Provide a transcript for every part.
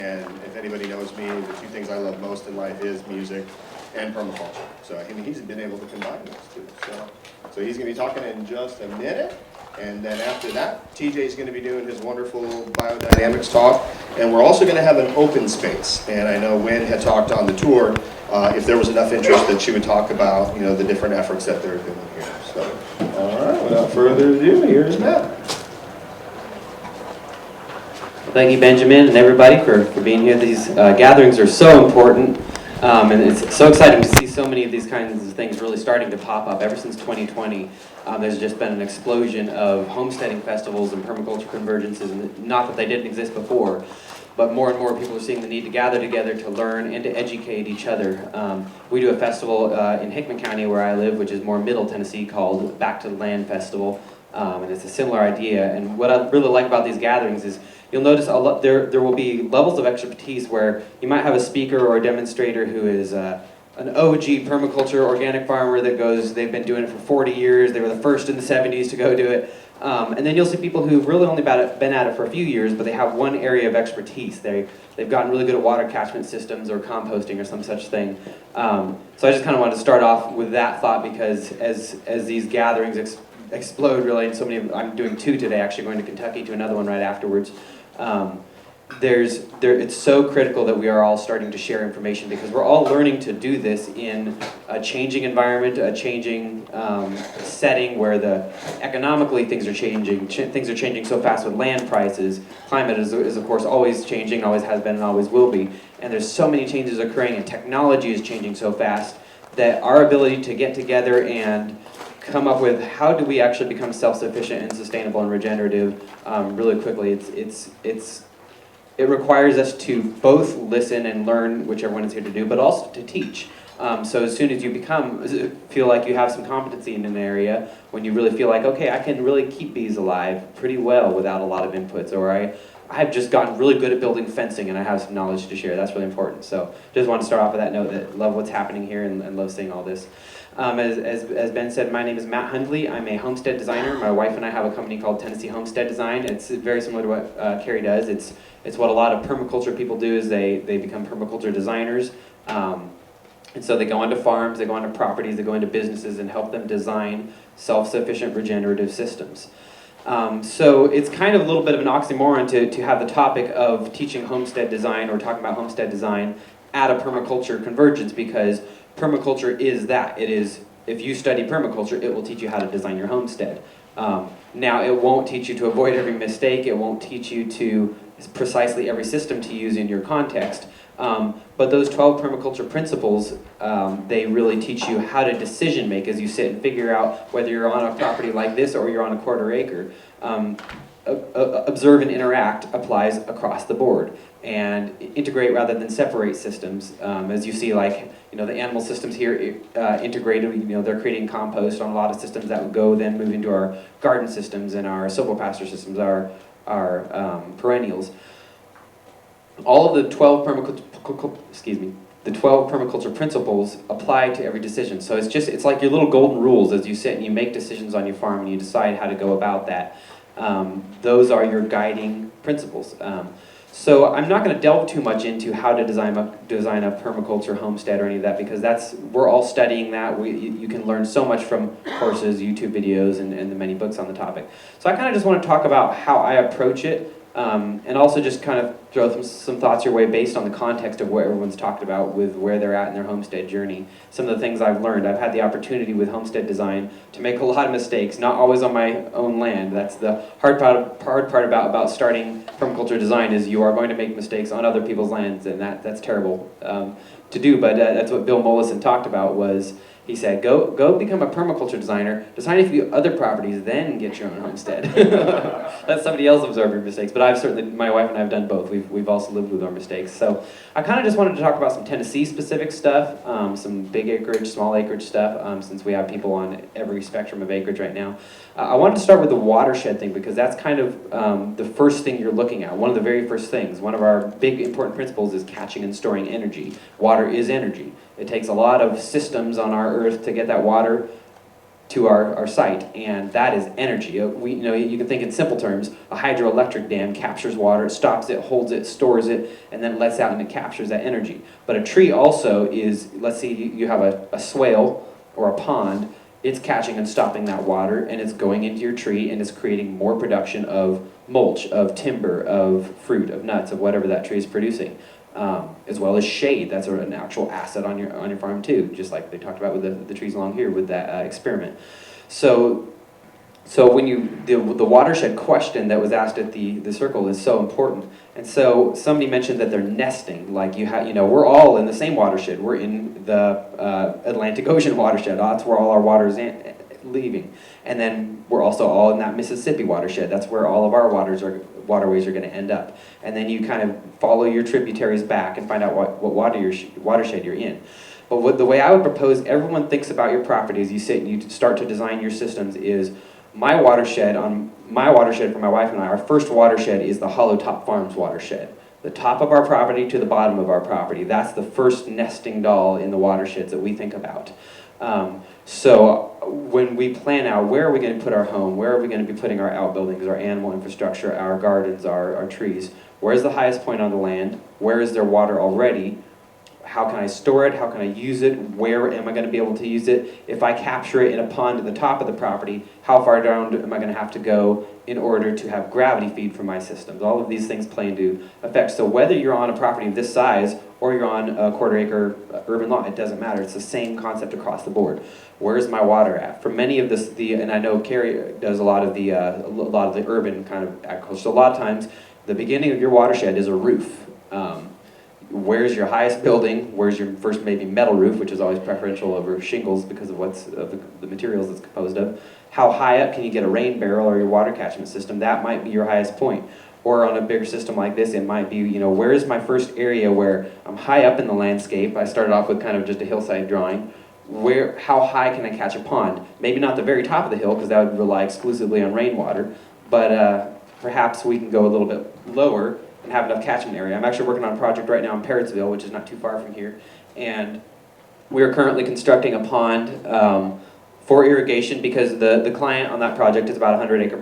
And if anybody knows me, the two things I love most in life is music and permaculture. So he's been able to combine those two. So he's going to be talking in just a minute. And then after that, TJ's going to be doing his wonderful biodynamics talk. And we're also going to have an open space. And I know Wynn had talked on the tour, if there was enough interest, that she would talk about, the different efforts that they're doing here. So, all right, without further ado, here's Matt. Thank you, Benjamin, and everybody for being here. These gatherings are so important, and it's so exciting to see so many of these kinds of things really starting to pop up. Ever since 2020, there's just been an explosion of homesteading festivals and permaculture convergences, and not that they didn't exist before, but more and more people are seeing the need to gather together to learn and to educate each other. We do a festival in Hickman County where I live, which is more Middle Tennessee, called Back to the Land Festival, and it's a similar idea. And what I really like about these gatherings is you'll notice there will be levels of expertise where you might have a speaker or a demonstrator who is an OG permaculture organic farmer that they've been doing it for 40 years, they were the first in the 70s to go do it. And then you'll see people who've really only been at it for a few years, but they have one area of expertise. They've gotten really good at water catchment systems or composting or some such thing. So I just kind of wanted to start off with that thought, because as these gatherings explode really, and so many I'm doing two today, actually going to Kentucky to another one right afterwards. It's so critical that we are all starting to share information, because we're all learning to do this in a changing environment, a changing setting where economically things are changing. Things are changing so fast with land prices. Climate is of course always changing, always has been and always will be. And there's so many changes occurring, and technology is changing so fast that our ability to get together and come up with how do we actually become self-sufficient and sustainable and regenerative really quickly. It requires us to both listen and learn, which everyone is here to do, but also to teach. So as soon as you feel like you have some competency in an area, when you really feel like, okay, I can really keep bees alive pretty well without a lot of inputs, or I've just gotten really good at building fencing and I have some knowledge to share. That's really important. So just want to start off with that note, that love what's happening here and love seeing all this. As Ben said, my name is Matt Hundley. I'm a homestead designer. My wife and I have a company called Tennessee Homestead Design. It's very similar to what Carrie does. It's what a lot of permaculture people do, is they become permaculture designers. And so they go onto farms, they go onto properties, they go into businesses and help them design self-sufficient regenerative systems. So it's kind of a little bit of an oxymoron to have the topic of teaching homestead design or talking about homestead design at a permaculture convergence, because permaculture is that. It is, if you study permaculture, it will teach you how to design your homestead. Now, it won't teach you to avoid every mistake, it won't teach you to precisely every system to use in your context, but those 12 permaculture principles, they really teach you how to decision make as you sit and figure out whether you're on a property like this or you're on a quarter acre. Observe and interact applies across the board, and integrate rather than separate systems. As you see, like, the animal systems here integrated, they're creating compost on a lot of systems that would go then move into our garden systems and our silvopasture systems, our perennials. All of the 12 permaculture principles apply to every decision. So it's like your little golden rules as you sit and you make decisions on your farm and you decide how to go about that. Those are your guiding principles. So I'm not going to delve too much into how to design a permaculture homestead or any of that, because we're all studying that. You can learn so much from courses, YouTube videos, and the many books on the topic. So I kind of just want to talk about how I approach it, and also just kind of throw some thoughts your way based on the context of what everyone's talked about with where they're at in their homestead journey. Some of the things I've learned. I've had the opportunity with homestead design to make a lot of mistakes, not always on my own land. That's the hard part about starting permaculture design, is you are going to make mistakes on other people's lands, and that's terrible to do, but that's what Bill Mollison talked about. He said, go become a permaculture designer, design a few other properties, then get your own homestead. Let somebody else absorb your mistakes. But my wife and I have done both. We've also lived with our mistakes. So I kind of just wanted to talk about some Tennessee specific stuff, some big acreage, small acreage stuff, since we have people on every spectrum of acreage right now. I wanted to start with the watershed thing, because that's kind of the first thing you're looking at, one of the very first things. One of our big important principles is catching and storing energy. Water is energy. It takes a lot of systems on our earth to get that water to our site, and that is energy. You can think in simple terms, a hydroelectric dam captures water, it stops it, holds it, stores it, and then lets out and it captures that energy. But a tree also is, let's say you have a swale or a pond, it's catching and stopping that water, and it's going into your tree, and it's creating more production of mulch, of timber, of fruit, of nuts, of whatever that tree is producing. As well as shade. That's an actual asset on your farm too, just like they talked about with the trees along here with that experiment. So when the watershed question that was asked at the circle is so important. And so somebody mentioned that they're nesting, like we're all in the same watershed. We're in the Atlantic Ocean watershed. That's where all our water is leaving. And then we're also all in that Mississippi watershed. That's where all of our waterways are going to end up. And then you kind of follow your tributaries back and find out what watershed you're in. But the way I would propose everyone thinks about your property as you sit and you start to design your systems is my watershed for my wife and I, our first watershed is the Hollow Top Farms watershed. The top of our property to the bottom of our property. That's the first nesting doll in the watersheds that we think about. So when we plan out where are we going to put our home, where are we going to be putting our outbuildings, our animal infrastructure, our gardens, our trees, where's the highest point on the land, where is there water already, how can I store it, how can I use it, where am I going to be able to use it, if I capture it in a pond at the top of the property, how far down am I going to have to go in order to have gravity feed for my systems. All of these things play into effect. So whether you're on a property of this size or you're on a quarter-acre urban lot, it doesn't matter. It's the same concept across the board. Where's my water at? For many of this, and I know Carrie does a lot of the urban kind of agriculture. So a lot of times, the beginning of your watershed is a roof. Where's your highest building? Where's your first maybe metal roof, which is always preferential over shingles because of the materials it's composed of. How high up can you get a rain barrel or your water catchment system? That might be your highest point. Or on a bigger system like this, it might be, where is my first area where I'm high up in the landscape? I started off with kind of just a hillside drawing. How high can I catch a pond? Maybe not the very top of the hill, because that would rely exclusively on rainwater, but perhaps we can go a little bit lower and have enough catchment area. I'm actually working on a project right now in Parrotsville, which is not too far from here, and we are currently constructing a pond for irrigation because the client on that project is about 100-acre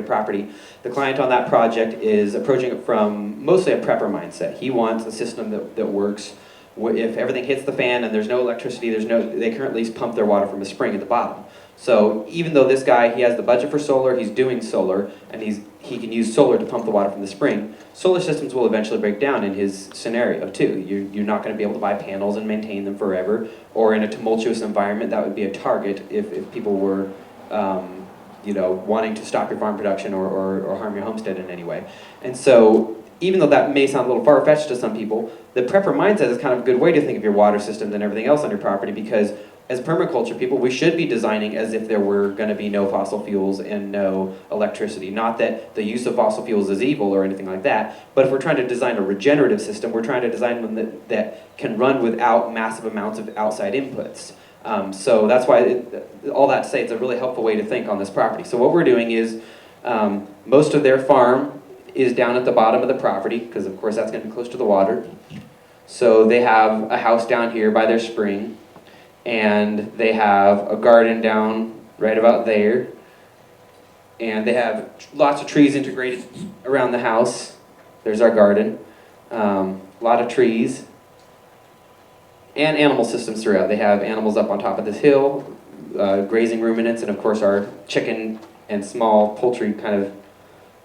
property. The client on that project is approaching it from mostly a prepper mindset. He wants a system that works. If everything hits the fan and there's no electricity, they currently pump their water from a spring at the bottom. So even though this guy, he has the budget for solar, he's doing solar, and he can use solar to pump the water from the spring, solar systems will eventually break down in his scenario too. You're not going to be able to buy panels and maintain them forever, or in a tumultuous environment, that would be a target if people were wanting to stop your farm production or harm your homestead in any way. And so even though that may sound a little far-fetched to some people, the prepper mindset is kind of a good way to think of your water systems and everything else on your property, because as permaculture people, we should be designing as if there were going to be no fossil fuels and no electricity. Not that the use of fossil fuels is evil or anything like that, but if we're trying to design a regenerative system, we're trying to design one that can run without massive amounts of outside inputs. So that's why, all that to say, it's a really helpful way to think on this property. So what we're doing is, most of their farm is down at the bottom of the property, because of course that's going to be close to the water. So they have a house down here by their spring, and they have a garden down right about there, and they have lots of trees integrated around the house. There's our garden, a lot of trees, and animal systems throughout. They have animals up on top of this hill, grazing ruminants, and of course our chicken and small poultry kind of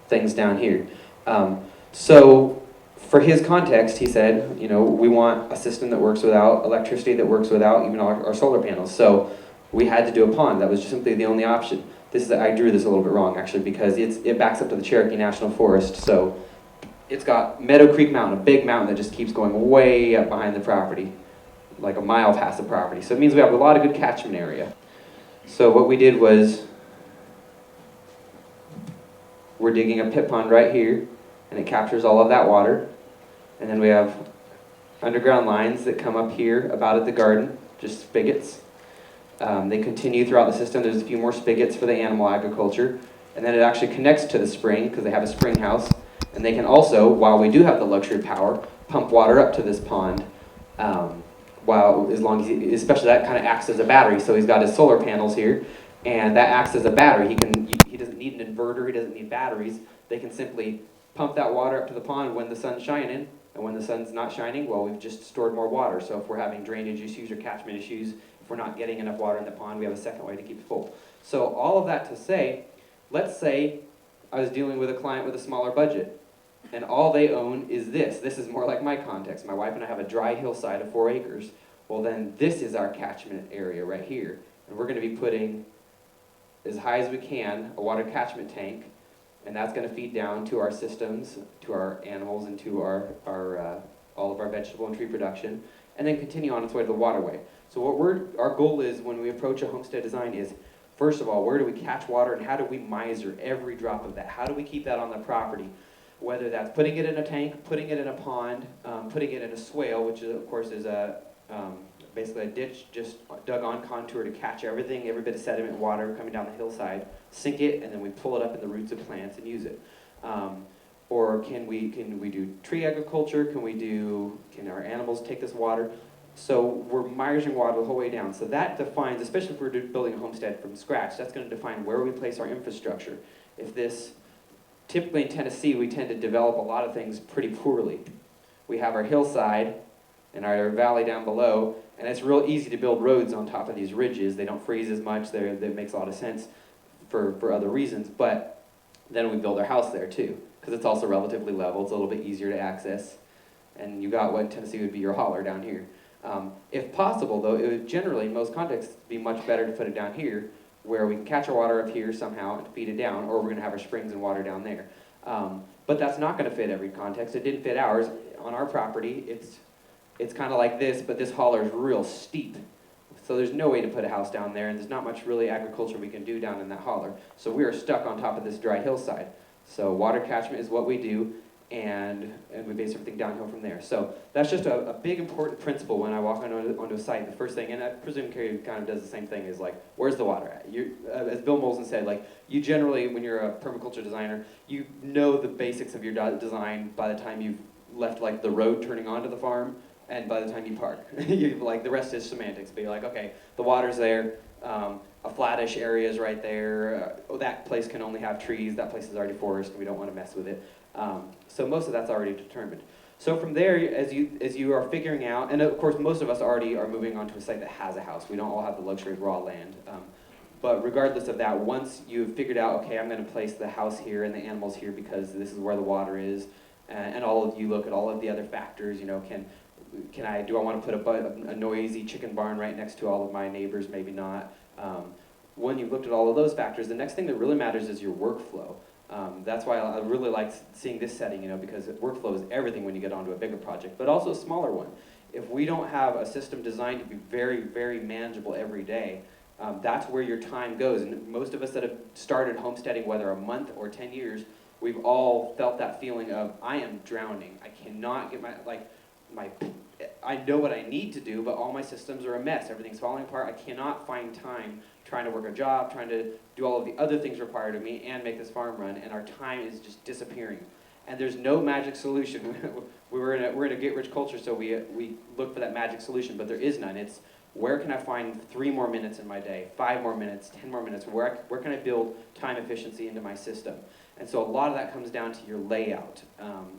things down here. So for his context, he said, we want a system that works without electricity, that works without even our solar panels. So we had to do a pond. That was just simply the only option. I drew this a little bit wrong, actually, because it backs up to the Cherokee National Forest. So it's got Meadow Creek Mountain, a big mountain that just keeps going way up behind the property, like a mile past the property. So it means we have a lot of good catchment area. So what we did was, we're digging a pit pond right here, and it captures all of that water. And then we have underground lines that come up here about at the garden, just spigots. They continue throughout the system. There's a few more spigots for the animal agriculture. And then it actually connects to the spring, because they have a spring house. And they can also, while we do have the luxury of power, pump water up to this pond while, as long as especially that kind of acts as a battery. So he's got his solar panels here, and that acts as a battery. He doesn't need an inverter, he doesn't need batteries. They can simply pump that water up to the pond when the sun's shining, and when the sun's not shining, well, we've just stored more water. So if we're having drainage issues or catchment issues, if we're not getting enough water in the pond, we have a second way to keep it full. So all of that to say, let's say I was dealing with a client with a smaller budget, and all they own is this. This is more like my context. My wife and I have a dry hillside of 4 acres. Well, then this is our catchment area right here. And we're going to be putting, as high as we can, a water catchment tank, and that's going to feed down to our systems, to our animals, and to our all of our vegetable and tree production, and then continue on its way to the waterway. So what our goal is when we approach a homestead design is, first of all, where do we catch water, and how do we miser every drop of that? How do we keep that on the property? Whether that's putting it in a tank, putting it in a pond, putting it in a swale, which is, of course is basically a ditch just dug on contour to catch everything, every bit of sediment and water coming down the hillside, sink it, and then we pull it up in the roots of plants and use it. Or can we do tree agriculture? Can our animals take this water? So we're misering water the whole way down. So that defines, especially if we're building a homestead from scratch, that's going to define where we place our infrastructure. Typically in Tennessee, we tend to develop a lot of things pretty poorly. We have our hillside and our valley down below, and it's real easy to build roads on top of these ridges. They don't freeze as much. That makes a lot of sense for other reasons, but then we build our house there too, because it's also relatively level. It's a little bit easier to access, and you got what in Tennessee would be your holler down here. If possible, though, it would generally, in most contexts, be much better to put it down here, where we can catch our water up here somehow and feed it down, or we're going to have our springs and water down there. But that's not going to fit every context. It didn't fit ours. On our property, it's kind of like this, but this holler is real steep. So there's no way to put a house down there, and there's not much really agriculture we can do down in that holler. So we are stuck on top of this dry hillside. So water catchment is what we do, and we base everything downhill from there. So that's just a big important principle when I walk onto a site. The first thing, and I presume Carrie kind of does the same thing, is like, where's the water at? As Bill Molson said, like, you generally, when you're a permaculture designer, you know the basics of your design by the time you've left like the road turning onto the farm, and by the time you park. Like, the rest is semantics, but you're like, okay, the water's there, a flattish area is right there, that place can only have trees, that place is already forest, and we don't want to mess with it. So most of that's already determined. So from there, as you are figuring out, and of course most of us already are moving onto a site that has a house. We don't all have the luxury of raw land. But regardless of that, once you've figured out, okay, I'm going to place the house here and the animals here because this is where the water is, and all of you look at all of the other factors, you know, do I want to put a noisy chicken barn right next to all of my neighbors? Maybe not. When you've looked at all of those factors, the next thing that really matters is your workflow. That's why I really like seeing this setting, you know, because workflow is everything when you get onto a bigger project, but also a smaller one. If we don't have a system designed to be very, very manageable every day, that's where your time goes. And most of us that have started homesteading, whether a month or 10 years, we've all felt that feeling of, I am drowning. I cannot get I know what I need to do, but all my systems are a mess. Everything's falling apart. I cannot find time trying to work a job, trying to do all of the other things required of me and make this farm run, and our time is just disappearing. And there's no magic solution. we're in a get-rich culture, so we look for that magic solution, but there is none. It's, where can I find 3 more minutes in my day, 5 more minutes, 10 more minutes? Where can I build time efficiency into my system? And so a lot of that comes down to your layout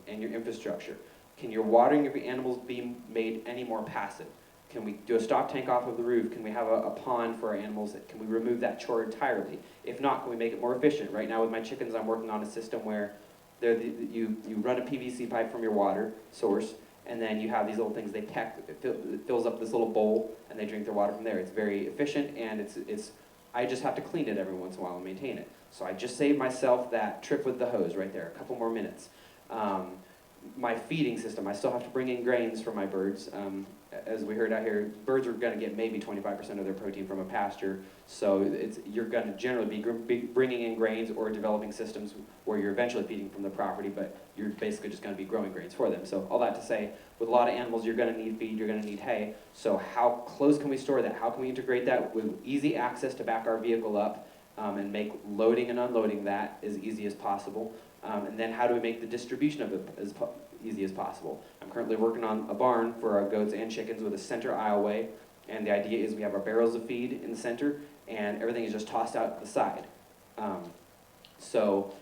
and your infrastructure. Can your watering of your animals be made any more passive? Can we do a stop tank off of the roof? Can we have a pond for our animals? Can we remove that chore entirely? If not, can we make it more efficient? Right now with my chickens, I'm working on a system where you run a PVC pipe from your water source, and then you have these little things they peck. It fills up this little bowl, and they drink their water from there. It's very efficient, and I just have to clean it every once in a while and maintain it. So I just saved myself that trip with the hose right there, a couple more minutes. My feeding system, I still have to bring in grains for my birds. As we heard out here, birds are going to get maybe 25% of their protein from a pasture, so you're going to generally be bringing in grains or developing systems where you're eventually feeding from the property, but you're basically just going to be growing grains for them. So all that to say, with a lot of animals, you're going to need feed, you're going to need hay. So how close can we store that? How can we integrate that with easy access to back our vehicle up and make loading and unloading that as easy as possible? And then how do we make the distribution of it as easy as possible. I'm currently working on a barn for our goats and chickens with a center aisleway, and the idea is we have our barrels of feed in the center, and everything is just tossed out to the side. So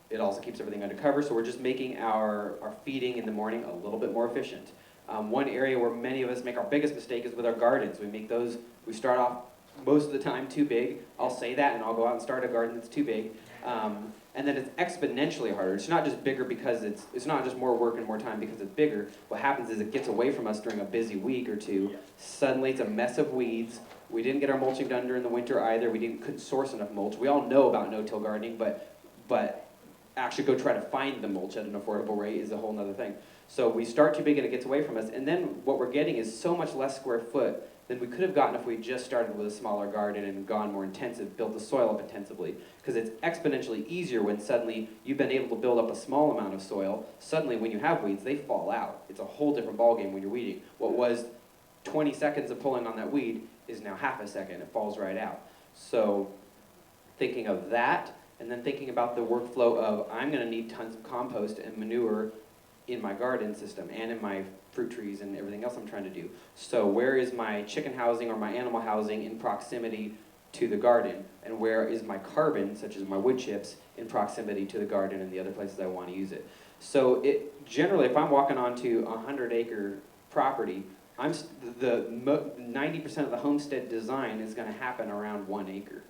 it also keeps everything under cover, so we're just making our feeding in the morning a little bit more efficient. One area where many of us make our biggest mistake is with our gardens. We start off most of the time too big. I'll say that and I'll go out and start a garden that's too big. And then it's exponentially harder. It's not just bigger because it's not just more work and more time because it's bigger. What happens is it gets away from us during a busy week or two. Suddenly it's a mess of weeds. We didn't get our mulching done during the winter either. Couldn't source enough mulch. We all know about no-till gardening, but actually go try to find the mulch at an affordable rate is a whole nother thing. So we start too big and it gets away from us. And then what we're getting is so much less square foot than we could have gotten if we just started with a smaller garden and gone more intensive, built the soil up intensively. Because it's exponentially easier when suddenly you've been able to build up a small amount of soil. Suddenly when you have weeds, they fall out. It's a whole different ballgame when you're weeding. What was 20 seconds of pulling on that weed is now half a second. It falls right out. So thinking of that, and then thinking about the workflow of I'm going to need tons of compost and manure in my garden system and in my fruit trees and everything else I'm trying to do. So where is my chicken housing or my animal housing in proximity to the garden? And where is my carbon, such as my wood chips, in proximity to the garden and the other places I want to use it? So generally, if I'm walking onto a 100-acre property, 90% of the homestead design is going to happen around 1 acre.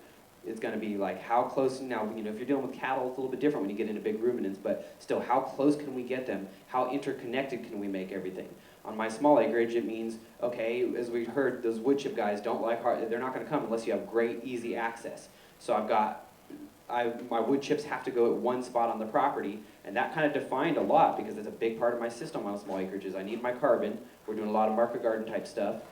It's going to be like how close, now, if you're dealing with cattle, it's a little bit different when you get into big ruminants, but still, how close can we get them? How interconnected can we make everything? On my small acreage, it means, okay, as we heard, those wood chip guys don't like they're not going to come unless you have great, easy access. So my wood chips have to go at one spot on the property, and that kind of defined a lot because it's a big part of my system on small acreages. I need my carbon. We're doing a lot of market garden type stuff.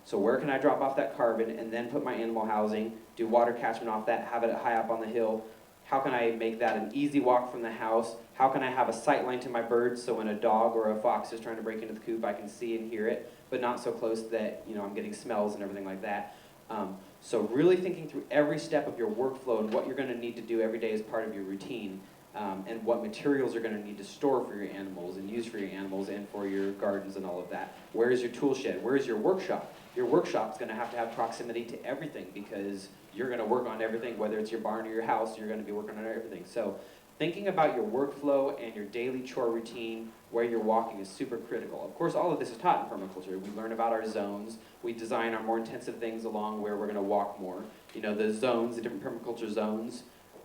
So where can I drop off that carbon and then put my animal housing, do water catchment off that, have it high up on the hill? How can I make that an easy walk from the house? How can I have a sight line to my birds so when a dog or a fox is trying to break into the coop, I can see and hear it, but not so close that I'm getting smells and everything like that. So really thinking through every step of your workflow and what you're going to need to do every day as part of your routine, and what materials you're going to need to store for your animals and use for your animals and for your gardens and all of that. Where is your tool shed? Where is your workshop? Your workshop's going to have proximity to everything because you're going to work on everything, whether it's your barn or your house, you're going to be working on everything. So thinking about your workflow and your daily chore routine, where you're walking, is super critical. Of course, all of this is taught in permaculture. We learn about our zones. We design our more intensive things along where we're going to walk more. The zones, the different permaculture zones,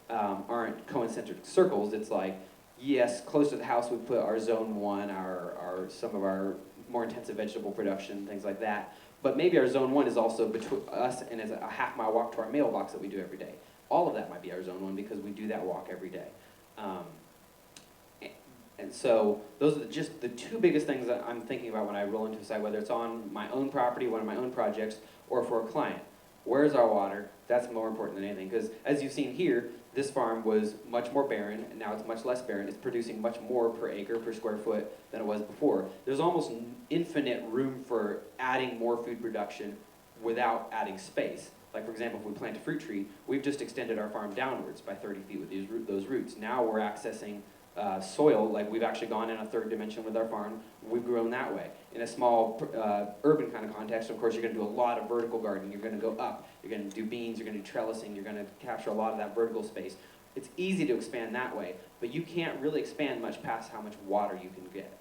aren't concentric circles. It's like, yes, close to the house we put our zone 1, some of our more intensive vegetable production, things like that. But maybe our zone 1 is also between us and is a half-mile walk to our mailbox that we do every day. All of that might be our zone 1 because we do that walk every day. And so those are just the two biggest things that I'm thinking about when I roll into a site, whether it's on my own property, one of my own projects, or for a client. Where's our water? That's more important than anything, because as you've seen here, this farm was much more barren, and now it's much less barren. It's producing much more per acre, per square foot than it was before. There's almost infinite room for adding more food production without adding space. Like, for example, if we plant a fruit tree, we've just extended our farm downwards by 30 feet with those roots. Now we're accessing soil, like we've actually gone in a third dimension with our farm. We've grown that way. In a small urban kind of context, of course, you're going to do a lot of vertical gardening. You're going to go up. You're going to do beans. You're going to do trellising. You're going to capture a lot of that vertical space. It's easy to expand that way, but you can't really expand much past how much water you can get.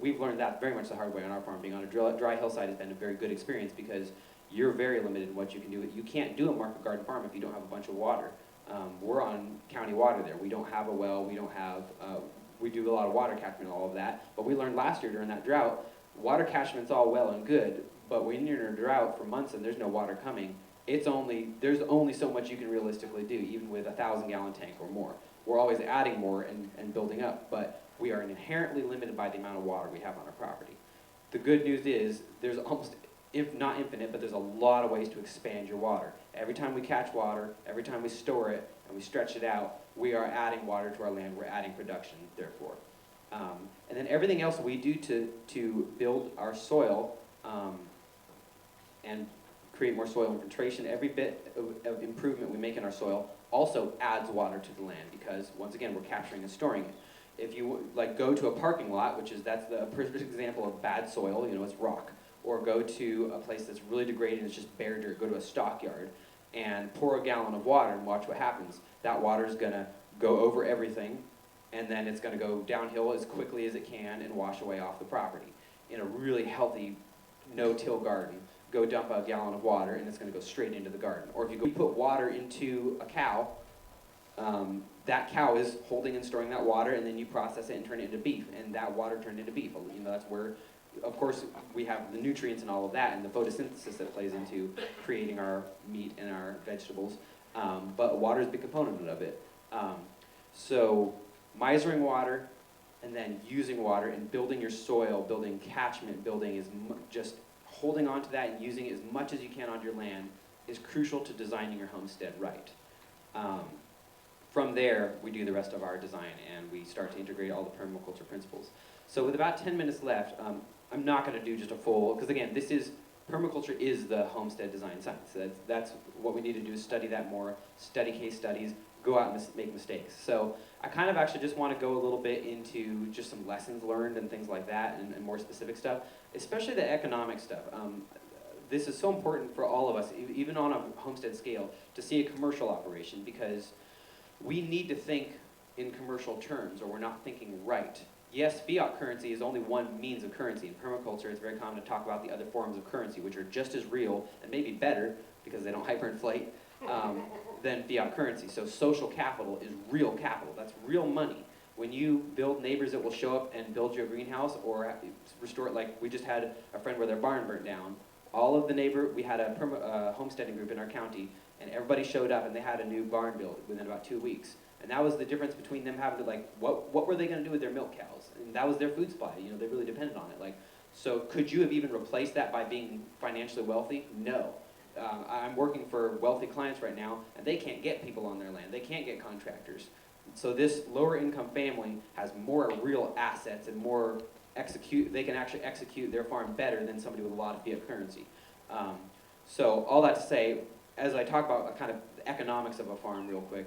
We've learned that very much the hard way on our farm. Being on a dry hillside has been a very good experience because you're very limited in what you can do. You can't do a market garden farm if you don't have a bunch of water. We're on county water there. We don't have a well. We don't have. We do a lot of water catchment and all of that. But we learned last year during that drought, water catchment's all well and good. But when you're in a drought for months and there's no water coming, there's only so much you can realistically do, even with a 1,000-gallon tank or more. We're always adding more and building up, but we are inherently limited by the amount of water we have on our property. The good news is there's almost, if not infinite, but there's a lot of ways to expand your water. Every time we catch water, every time we store it, and we stretch it out, we are adding water to our land. We're adding production, therefore. And then everything else we do to build our soil and create more soil infiltration, every bit of improvement we make in our soil also adds water to the land because, once again, we're capturing and storing it. If you like go to a parking lot, that's the perfect example of bad soil, it's rock, or go to a place that's really degraded and it's just bare dirt, go to a stockyard and pour a gallon of water and watch what happens. That water is gonna go over everything, and then it's gonna go downhill as quickly as it can and wash away off the property. In a really healthy, no-till garden, go dump a gallon of water and it's gonna go straight into the garden. Or if you put water into a cow, that cow is holding and storing that water, and then you process it and turn it into beef, and that water turned into beef. That's where, of course, we have the nutrients and all of that, and the photosynthesis that plays into creating our meat and our vegetables. But water is a big component of it. So misering water, and then using water, and building your soil, building catchment, just holding on to that and using it as much as you can on your land is crucial to designing your homestead right. From there, we do the rest of our design, and we start to integrate all the permaculture principles. So with about 10 minutes left, I'm not going to do just a full, because again, permaculture is the homestead design science. That's what we need to do, is study that more, study case studies, go out and make mistakes. So I kind of actually just want to go a little bit into just some lessons learned and things like that, and more specific stuff, especially the economic stuff. This is so important for all of us, even on a homestead scale, to see a commercial operation, because we need to think in commercial terms, or we're not thinking right. Yes, fiat currency is only one means of currency. In permaculture, it's very common to talk about the other forms of currency, which are just as real, and maybe better, because they don't hyperinflate, than fiat currency. So social capital is real capital. That's real money. When you build neighbors that will show up and build you a greenhouse, or restore it, like we just had a friend where their barn burnt down. All of the we had a homesteading group in our county, and everybody showed up, and they had a new barn built within about 2 weeks. And that was the difference between them having to, what were they going to do with their milk cows? And that was their food supply. They really depended on it. So could you have even replaced that by being financially wealthy? No. I'm working for wealthy clients right now, and they can't get people on their land. They can't get contractors. So this lower income family has more real assets and they can actually execute their farm better than somebody with a lot of fiat currency. So all that to say, as I talk about kind of the economics of a farm real quick,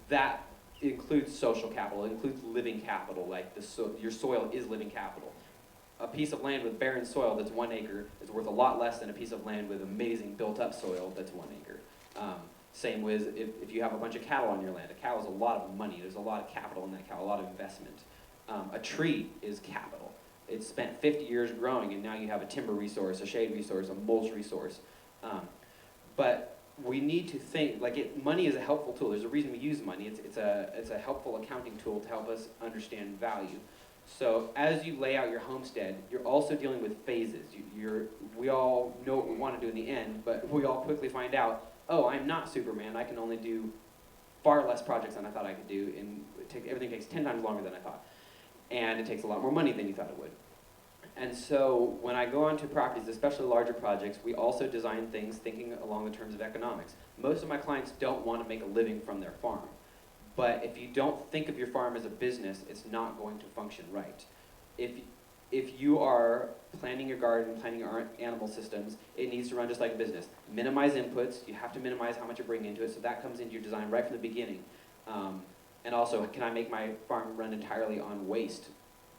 that includes social capital, it includes living capital, your soil is living capital. A piece of land with barren soil that's 1 acre is worth a lot less than a piece of land with amazing built-up soil that's 1 acre. Same with if you have a bunch of cattle on your land. A cow is a lot of money. There's a lot of capital in that cow, a lot of investment. A tree is capital. It's spent 50 years growing, and now you have a timber resource, a shade resource, a mulch resource. But we need to think, money is a helpful tool. There's a reason we use money. It's a helpful accounting tool to help us understand value. So as you lay out your homestead, you're also dealing with phases. We all know what we want to do in the end, but we all quickly find out, oh, I'm not Superman. I can only do far less projects than I thought I could do, and everything takes 10 times longer than I thought. And it takes a lot more money than you thought it would. And so when I go onto properties, especially larger projects, we also design things thinking along the terms of economics. Most of my clients don't want to make a living from their farm. But if you don't think of your farm as a business, it's not going to function right. If you are planning your garden, planning your animal systems, it needs to run just like a business. Minimize inputs. You have to minimize how much you bring into it, so that comes into your design right from the beginning. And also, can I make my farm run entirely on waste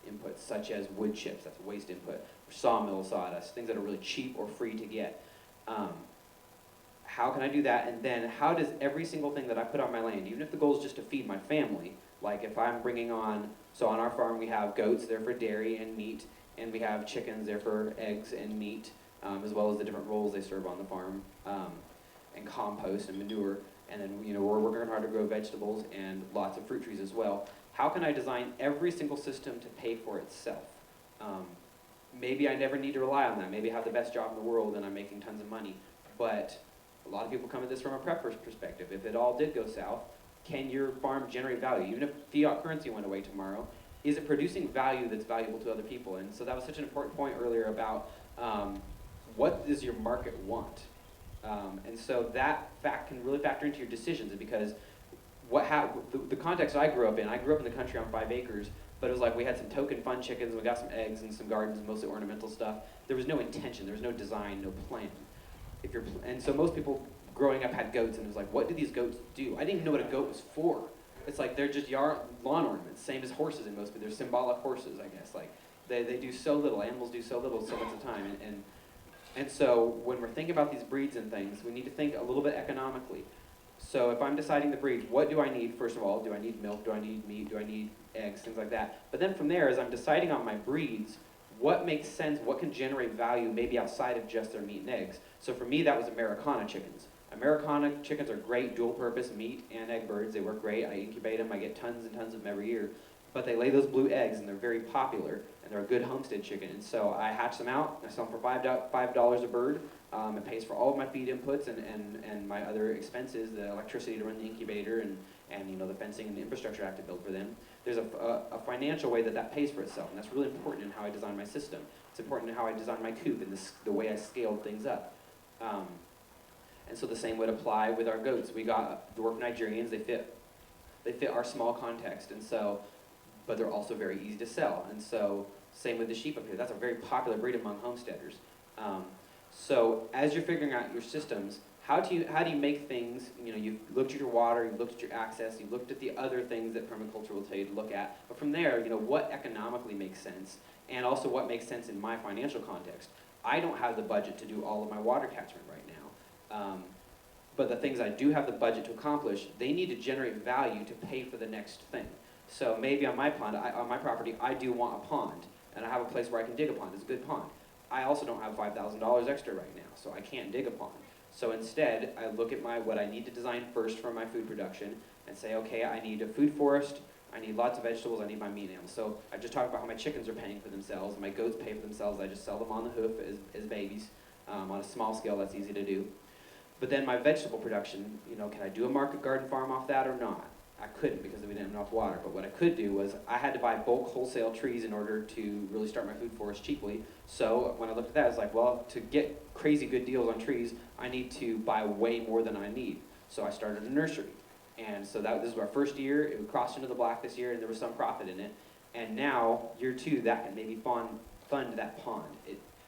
inputs, such as wood chips, that's waste input, or sawmill sawdust, things that are really cheap or free to get. How can I do that? And then how does every single thing that I put on my land, even if the goal is just to feed my family, like if I'm bringing on, so on our farm we have goats, they're for dairy and meat, and we have chickens, they're for eggs and meat, as well as the different roles they serve on the farm, and compost and manure. And then we're working hard to grow vegetables and lots of fruit trees as well. How can I design every single system to pay for itself? Maybe I never need to rely on that. Maybe I have the best job in the world and I'm making tons of money. But a lot of people come at this from a prepper's perspective. If it all did go south, can your farm generate value? Even if fiat currency went away tomorrow, is it producing value that's valuable to other people? And so that was such an important point earlier about what does your market want? And so that fact can really factor into your decisions, because the context I grew up in the country on 5 acres, but it was like we had some token fun chickens, and we got some eggs and some gardens, mostly ornamental stuff. There was no intention, there was no design, no plan. And so most people growing up had goats, and it was like, what do these goats do? I didn't even know what a goat was for. It's like they're just lawn ornaments, same as horses in most, but they're symbolic horses, I guess. Like they do so little, animals do so little so much of the time. And so when we're thinking about these breeds and things, we need to think a little bit economically. So if I'm deciding the breeds, what do I need, first of all? Do I need milk? Do I need meat? Do I need eggs? Things like that. But then from there, as I'm deciding on my breeds, what makes sense, what can generate value maybe outside of just their meat and eggs. So for me, that was Americana chickens. Americana chickens are great dual-purpose meat and egg birds. They work great. I incubate them. I get tons and tons of them every year. But they lay those blue eggs, and they're very popular, and they're a good homestead chicken. And so I hatch them out. I sell them for $5 a bird. It pays for all of my feed inputs and my other expenses, the electricity to run the incubator and the fencing and the infrastructure I have to build for them. There's a financial way that pays for itself, and that's really important in how I design my system. It's important in how I design my coop and the way I scaled things up. And so the same would apply with our goats. We got dwarf Nigerians. They fit our small context, but they're also very easy to sell. And so same with the sheep up here. That's a very popular breed among homesteaders. So as you're figuring out your systems, how do you make things, you've looked at your water, you've looked at your access, you've looked at the other things that permaculture will tell you to look at. But from there, what economically makes sense, and also what makes sense in my financial context. I don't have the budget to do all of my water catchment right now. But the things I do have the budget to accomplish, they need to generate value to pay for the next thing. So maybe on my property, I do want a pond, and I have a place where I can dig a pond. It's a good pond. I also don't have $5,000 extra right now, so I can't dig a pond. So instead, I look at what I need to design first for my food production and say, okay, I need a food forest, I need lots of vegetables, I need my meat animals. So I just talked about how my chickens are paying for themselves, my goats pay for themselves, I just sell them on the hoof as babies. On a small scale, that's easy to do. But then my vegetable production, can I do a market garden farm off that or not? I couldn't because we didn't have enough water. But what I could do was I had to buy bulk wholesale trees in order to really start my food forest cheaply. So when I looked at that, I was like, well, to get crazy good deals on trees, I need to buy way more than I need. So I started a nursery. And so this was our first year. It crossed into the black this year, and there was some profit in it. And now, year 2, that can maybe fund that pond,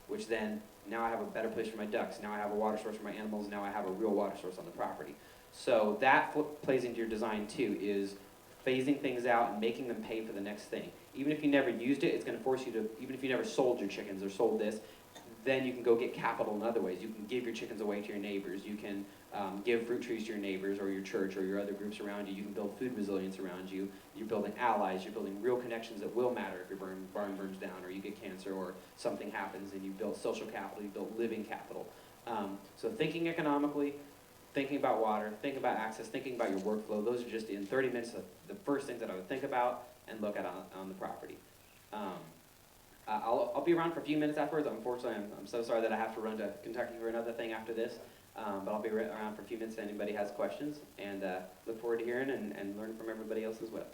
which then now I have a better place for my ducks. Now I have a water source for my animals. Now I have a real water source on the property. So that plays into your design too, is phasing things out and making them pay for the next thing. Even if you never used it, it's going to force you to, even if you never sold your chickens or sold this, then you can go get capital in other ways. You can give your chickens away to your neighbors. You can give fruit trees to your neighbors or your church or your other groups around you. You can build food resilience around you. You're building allies. You're building real connections that will matter if your barn burns down or you get cancer or something happens, and you build social capital. You build living capital. So thinking economically, thinking about water, thinking about access, thinking about your workflow. Those are just, in 30 minutes, the first things that I would think about and look at on the property. I'll be around for a few minutes afterwards. Unfortunately, I'm so sorry that I have to run to Kentucky for another thing after this. But I'll be around for a few minutes if anybody has questions. And look forward to hearing and learning from everybody else as well.